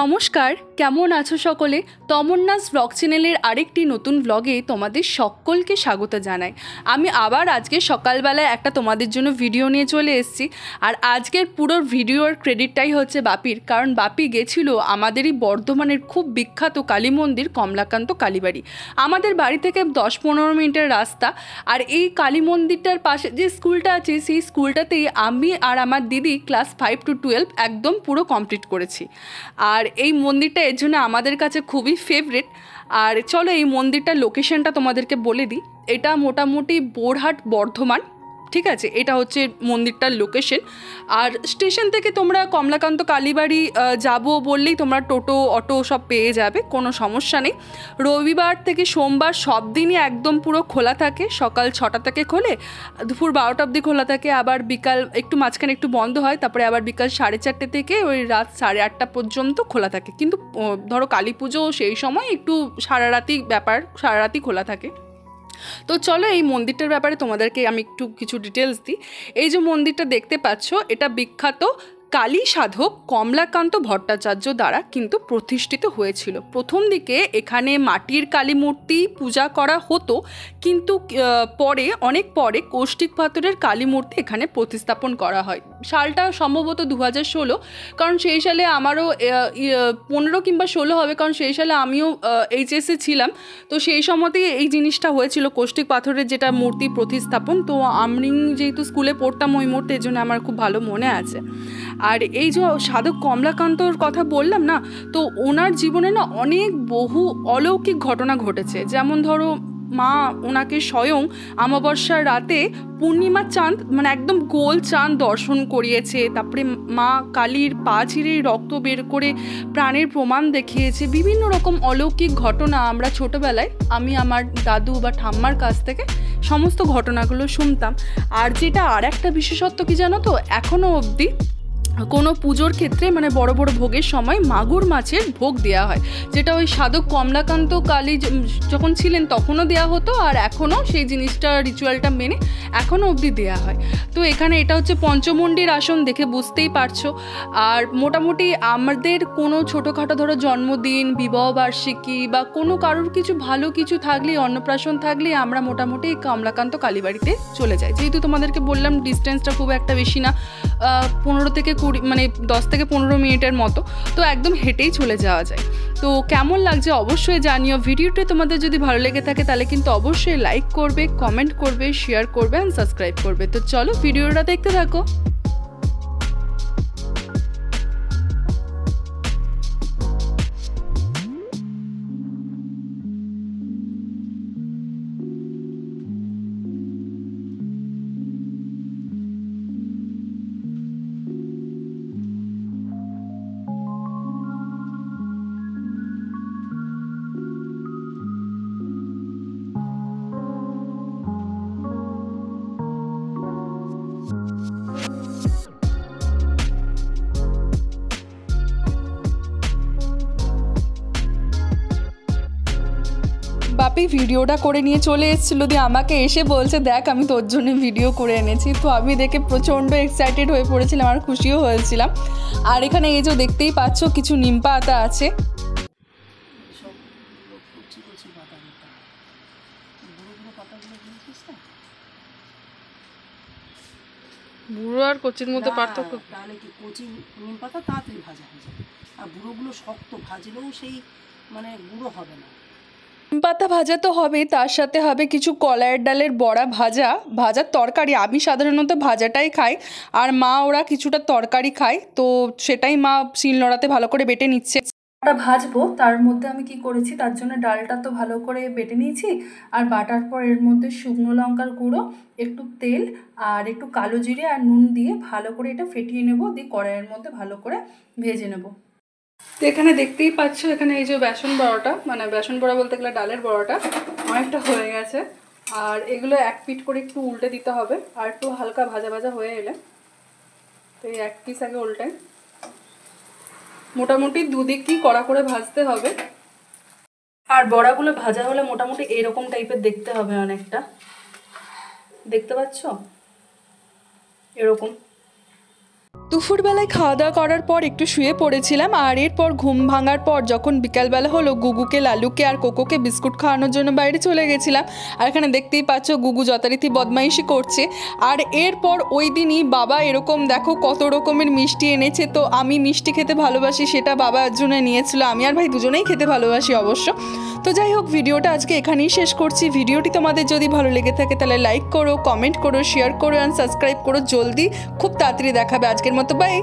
নমস্কার, কেমন আছো সকলে? তমন্নাস ব্লগ চ্যানেলের আরেকটি নতুন ব্লগে তোমাদের সকলকে স্বাগত জানাই। আমি আবার আজকে সকালবেলায় একটা তোমাদের জন্য ভিডিও নিয়ে চলে এসেছি। আর আজকের পুরো ভিডিওর ক্রেডিটটাই হচ্ছে বাপির, কারণ বাপি গেছিল আমাদেরই বর্ধমানের খুব বিখ্যাত কালী মন্দির কমলাকান্ত কালীবাড়ি। আমাদের বাড়ি থেকে 10-15 মিনিটের রাস্তা। আর এই কালী মন্দিরটার পাশে যে স্কুলটা আছে সেই স্কুলটাতেই আমি আর আমার দিদি ক্লাস 5 to 12 একদম পুরো কমপ্লিট করেছি। আর এই মন্দিরটা এর জন্য আমাদের কাছে খুবই ফেভারিট। আর চলো এই মন্দিরটার লোকেশনটা তোমাদেরকে বলে দিই। এটা মোটামুটি বোরহাট বর্ধমান, ঠিক আছে? এটা হচ্ছে মন্দিরটার লোকেশন। আর স্টেশন থেকে তোমরা কমলাকান্ত কালীবাড়ি যাবো বললেই তোমরা টোটো অটো সব পেয়ে যাবে, কোনো সমস্যা নেই। রবিবার থেকে সোমবার সব দিনই একদম পুরো খোলা থাকে। সকাল 6টা থেকে খোলে, দুপুর 12টা অবধি খোলা থাকে। আবার বিকাল একটু মাঝখানে একটু বন্ধ হয়, তারপরে আবার বিকাল 4:30 থেকে ওই রাত 8:30 পর্যন্ত খোলা থাকে। কিন্তু ধরো কালী পুজো সেই সময় একটু সারা রাতই খোলা থাকে। তো চলো এই মন্দিরটার ব্যাপারে তোমাদেরকে আমি একটু কিছু ডিটেলস দিই। এই যে মন্দিরটা দেখতে পাচ্ছ, এটা বিখ্যাত কালী সাধক কমলাকান্ত ভট্টাচার্য দ্বারা কিন্তু প্রতিষ্ঠিত হয়েছিল। প্রথম দিকে এখানে মাটির কালী মূর্তি পূজা করা হতো, কিন্তু অনেক পরে কৌষ্টিক পাথরের কালী মূর্তি এখানে প্রতিস্থাপন করা হয়। সালটা সম্ভবত 2016, কারণ সেই সালে আমারও 15 কিংবা 16 হবে, কারণ সেই সালে আমিও এইচএসে ছিলাম। তো সেই সময়তেই এই জিনিসটা হয়েছিল, কৌষ্টিক পাথরের যেটা মূর্তি প্রতিস্থাপন। তো আমি যেহেতু স্কুলে পড়তাম ওই মুহূর্তে, এই জন্য আমার খুব ভালো মনে আছে। আর এই যে সাধক কমলাকান্তর কথা বললাম না, তো ওনার জীবনে না অনেক বহু অলৌকিক ঘটনা ঘটেছে। যেমন ধরো, মা ওনাকে স্বয়ং অমাবস্যার রাতে পূর্ণিমার চাঁদ, মানে একদম গোল চাঁদ দর্শন করিয়েছে। তারপরে মা কালীর পা ছিঁড়ে রক্ত বের করে প্রাণের প্রমাণ দেখিয়েছে। বিভিন্ন রকম অলৌকিক ঘটনা আমরা ছোটোবেলায় আমি আমার দাদু বা ঠাম্মার কাছ থেকে সমস্ত ঘটনাগুলো শুনতাম। আর যেটা আর একটা বিশেষত্ব কি জানো তো, এখনও অবধি কোনো পুজোর ক্ষেত্রে মানে বড় বড় ভোগের সময় মাগুর মাছের ভোগ দেওয়া হয়, যেটা ওই সাধক কমলাকান্ত কালী যখন ছিলেন তখনও দেওয়া হতো। আর এখনও সেই জিনিসটা রিচুয়ালটা মেনে এখনও অবধি দেওয়া হয়। তো এখানে এটা হচ্ছে পঞ্চমুণ্ডির আসন, দেখে বুঝতেই পারছো। আর মোটামুটি আমাদের কোনো ছোটোখাটো ধরো জন্মদিন, বিবাহবার্ষিকী বা কোনো কারোর কিছু ভালো কিছু থাকলেই, অন্নপ্রাশন থাকলেই আমরা মোটামুটি কমলাকান্ত কালীবাড়িতে চলে যাই। যেহেতু তোমাদেরকে বললাম ডিস্টেন্সটা খুব একটা বেশি না, 15 থেকে 20 মানে 10 থেকে 15 মিনিটের মতো, তো একদম হেঁটেই চলে যাওয়া যায়। তো কেমন লাগছে অবশ্যই জানিও। ভিডিওটি তোমাদের যদি ভালো লেগে থাকে তাহলে কিন্তু অবশ্যই লাইক করবে, কমেন্ট করবে, শেয়ার করবে আর সাবস্ক্রাইব করবে। তো চলো ভিডিওটা দেখতে থাকো। বাপি ভিডিওটা করে নিয়ে চলে এসেছিলো, দিয়ে আমাকে এসে বলছে দেখ আমি তোর জন্য ভিডিও করে এনেছি। তো আমি দেখে প্রচণ্ড এক্সাইটেড হয়ে পড়েছিলাম আর খুশিও হয়েছিলাম। আর এখানে এই যে দেখতেই পাচ্ছ কিছু নিম পাতা আছে। বুড়ো আর কচির মধ্যে পার্থক্য? তাহলে কি কচি নিম পাতা তাড়াতাড়ি ভাজা হয়ে যাবে, আর বুড়োগুলো শক্ত, ভাজলেও সেই মানে গুঁড়ো হবে না। নিম পাতা ভাজা তো হবে, তার সাথে হবে কিছু কলাইয়ের ডালের বড়া ভাজার তরকারি। আমি সাধারণত ভাজাটাই খাই, আর মা ওরা কিছুটা তরকারি খায়, তো সেটাই মা শিলনোড়াতে ভালো করে বেটে নিচ্ছে। ভাজবো, তার মধ্যে আমি কি করেছি, তার জন্য ডালটা তো ভালো করে বেটে নিয়েছি। আর বাটার পর এর মধ্যে শুকনো লঙ্কার গুঁড়ো, একটু তেল আর একটু কালো জিরে আর নুন দিয়ে ভালো করে এটা ফেটিয়ে নেব, দিয়ে কড়াইয়ের মধ্যে ভালো করে ভেজে নেব। তো এখানে দেখতেই পাচ্ছ, এখানে এই যে বেসন বড়াটা, মানে বেসন বড়া বলতে গেলে ডালের বড়াটা অনেকটা হয়ে গেছে। আর এগুলো এক পিঠ করে একটু উল্টে দিতে হবে, আর একটু হালকা ভাজা ভাজা হয়ে এলে তো এই এক পিস আগে উল্টাই। মোটামুটি দুদিকই কড়া করে ভাজতে হবে। আর বড়াগুলো ভাজা হলে মোটামুটি এরকম টাইপের দেখতে হবে অনেকটা, দেখতে পাচ্ছ এরকম। দুপুরবেলায় খাওয়া দাওয়া করার পর একটু শুয়ে পড়েছিলাম, আর এরপর ঘুম ভাঙার পর যখন বিকালবেলা হলো গুগুকে, লালুকে আর কোকোকে বিস্কুট খাওয়ানোর জন্য বাইরে চলে গেছিলাম। আর এখানে দেখতেই পাচ্ছ গুগু যথারীতি বদমাইশি করছে। আর এরপর ওই দিনই বাবা এরকম দেখো কত রকমের মিষ্টি এনেছে। তো আমি মিষ্টি খেতে ভালোবাসি, সেটা বাবার জন্য নিয়েছিল। আমি আর ভাই দুজনেই খেতে ভালোবাসি অবশ্য। তো যাই হোক, ভিডিওটা আজকে এখানেই শেষ করছি। ভিডিওটি তোমাদের যদি ভালো লেগে থাকে তাহলে লাইক করো, কমেন্ট করো, শেয়ার করো অ্যান্ড সাবস্ক্রাইব করো। জলদি খুব তাড়াতাড়ি দেখাবে। আজকের মতো বাই।